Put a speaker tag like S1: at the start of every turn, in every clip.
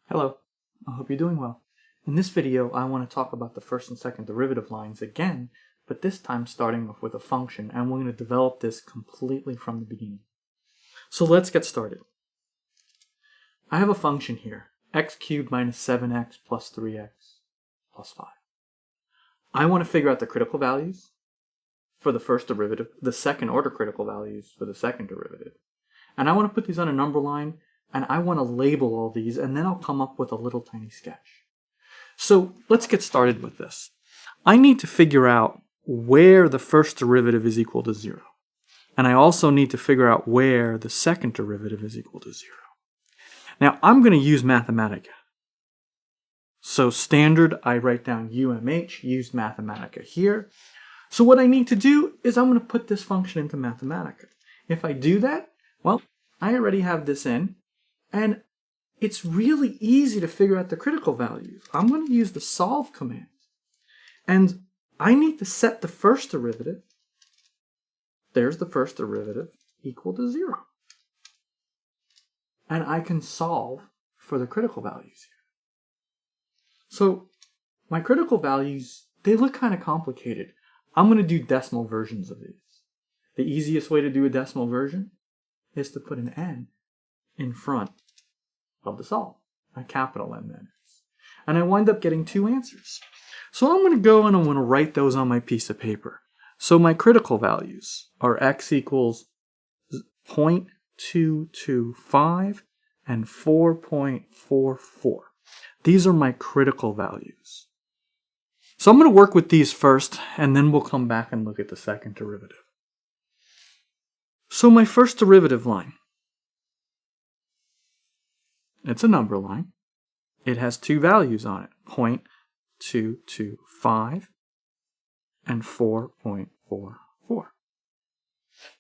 S1: Hello, I hope you're doing well. In this video, I want to talk about the first and second derivative lines again, but this time starting off with a function, and we're going to develop this completely from the beginning. So let's get started. I have a function here, x cubed minus 7x plus 3x plus 5. I want to figure out the critical values for the first derivative, the second order critical values for the second derivative. And I want to put these on a number line, and I want to label all these, and then I'll come up with a little tiny sketch. So let's get started with this. I need to figure out where the first derivative is equal to 0. And I also need to figure out where the second derivative is equal to 0. Now I'm going to use Mathematica. So standard, I write down UMH, use Mathematica here. So what I need to do is I'm going to put this function into Mathematica. If I do that, well, I already have this in, and it's really easy to figure out the critical values. I'm going to use the solve command. And I need to set the first derivative, there's the first derivative, equal to 0. And I can solve for the critical values here. So my critical values, they look kind of complicated. I'm going to do decimal versions of these. The easiest way to do a decimal version is to put an n in front of the solve, a capital N that is. And I wind up getting two answers. So I'm going to go and I'm going to write those on my piece of paper. So my critical values are x equals 0.225 and 4.44. These are my critical values. So I'm going to work with these first, and then we'll come back and look at the second derivative. So my first derivative line, it's a number line. It has two values on it, 0.225 and 4.44.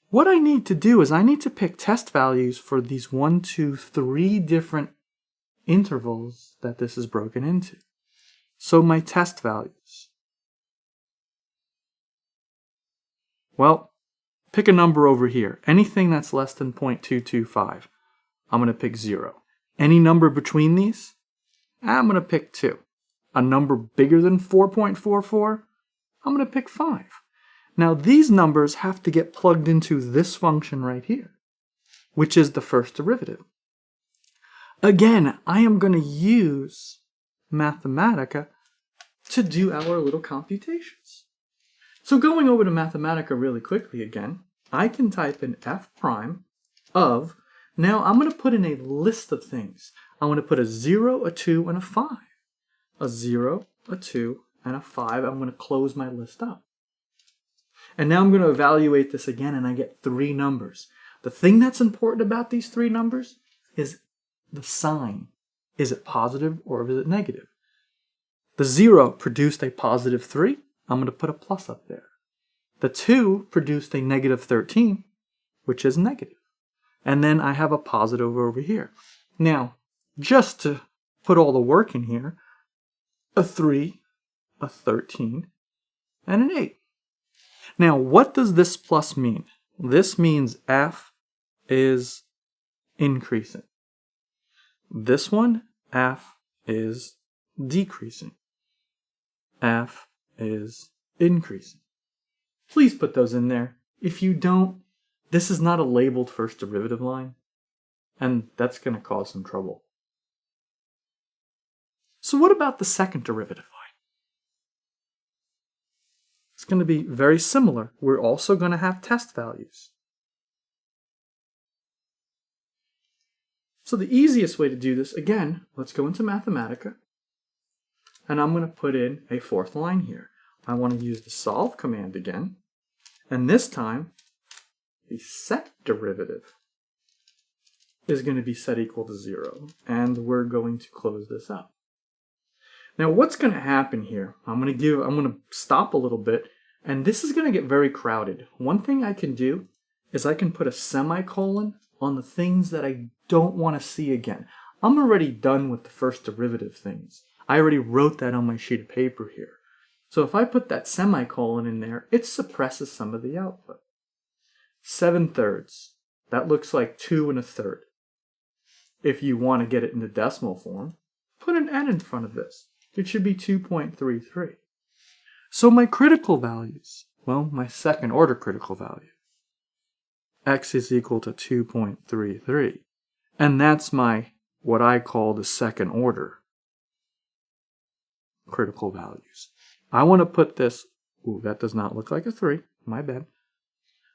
S1: What I need to do is I need to pick test values for these 1, 2, 3 different intervals that this is broken into. So my test values. Well, pick a number over here. Anything that's less than 0.225, I'm going to pick 0. Any number between these, I'm going to pick 2. A number bigger than 4.44, I'm going to pick 5. Now these numbers have to get plugged into this function right here, which is the first derivative. Again, I am going to use Mathematica to do our little computations. So going over to Mathematica really quickly again, I can type in f prime of, now I'm going to put in a list of things. I'm going to put a 0, a 2, and a 5. A 0, a 2, and a 5. I'm going to close my list up. And now I'm going to evaluate this again, and I get 3 numbers. The thing that's important about these 3 numbers is the sign. Is it positive or is it negative? The 0 produced a positive 3. I'm going to put a plus up there. The 2 produced a negative 13, which is negative. And then I have a positive over here. Now, just to put all the work in here, a 3, a 13, and an 8. Now, what does this plus mean? This means f is increasing. This one, f is decreasing. F is increasing. Please put those in there. If you don't, this is not a labeled first derivative line, and that's going to cause some trouble. So what about the second derivative line? It's going to be very similar. We're also going to have test values. So the easiest way to do this, again, let's go into Mathematica, and I'm going to put in a 4th line here. I want to use the solve command again, and this time, the second derivative is going to be set equal to 0, and we're going to close this up. Now what's going to happen here, I'm going to stop a little bit, and this is going to get very crowded. One thing I can do is I can put a semicolon on the things that I don't want to see again. I'm already done with the first derivative things. I already wrote that on my sheet of paper here. So if I put that semicolon in there, it suppresses some of the output. 7/3. That looks like 2 1/3. If you want to get it into decimal form, put an n in front of this. It should be 2.33. So my critical values, well, my second order critical value, x is equal to 2.33. And that's my, what I call the second order critical values. I want to put this, ooh, that does not look like a 3, my bad.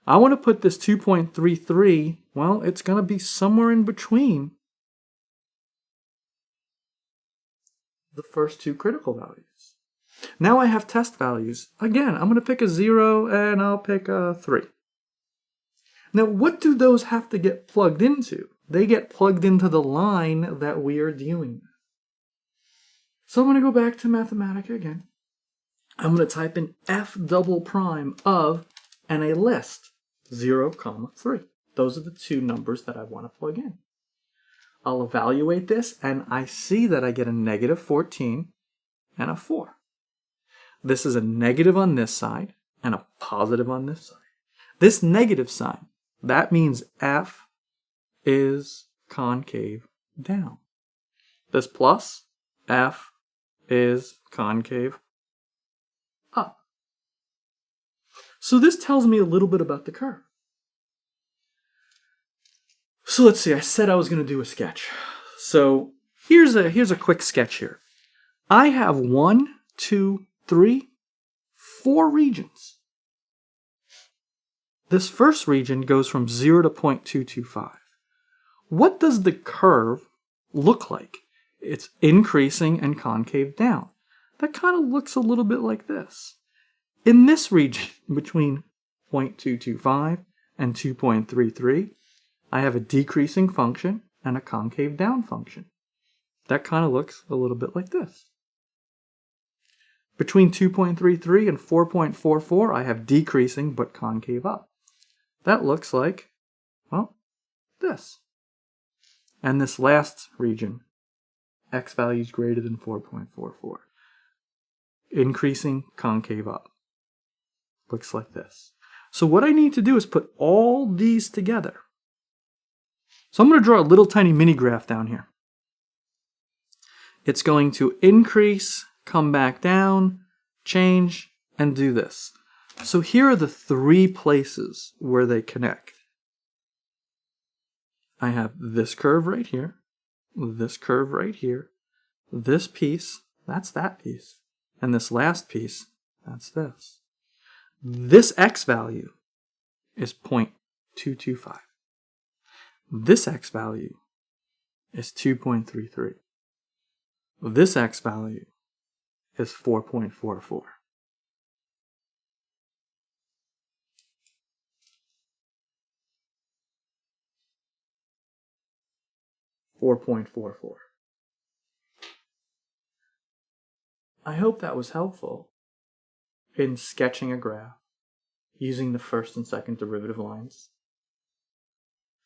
S1: I want to put this 2.33, well, it's going to be somewhere in between the first two critical values. Now I have test values. Again, I'm going to pick a 0 and I'll pick a 3. Now, what do those have to get plugged into? They get plugged into the line that we are dealing with. So I'm going to go back to Mathematica again. I'm going to type in f double prime of and a list 0, 3. Those are the two numbers that I want to plug in. I'll evaluate this and I see that I get a negative 14 and a 4. This is a negative on this side and a positive on this side. This negative sign, that means f is concave down. This plus, f is concave up. So this tells me a little bit about the curve. So let's see, I said I was going to do a sketch. So here's a quick sketch here. I have 1, 2, 3, 4 regions. This first region goes from 0 to 0.225. What does the curve look like? It's increasing and concave down. That kind of looks a little bit like this. In this region between 0.225 and 2.33, I have a decreasing function and a concave down function. That kind of looks a little bit like this. Between 2.33 and 4.44, I have decreasing but concave up. That looks like, well, this. And this last region, x values greater than 4.44. Increasing, concave up. Looks like this. So what I need to do is put all these together. So I'm going to draw a little tiny mini graph down here. It's going to increase, come back down, change, and do this. So here are the 3 places where they connect. I have this curve right here, this curve right here, this piece, that's that piece, and this last piece, that's this. This x value is 0.225. This x value is 2.33. This x value is 4.44. I hope that was helpful in sketching a graph using the first and second derivative lines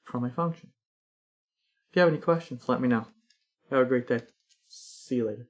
S1: from a function. If you have any questions, let me know. Have a great day. See you later.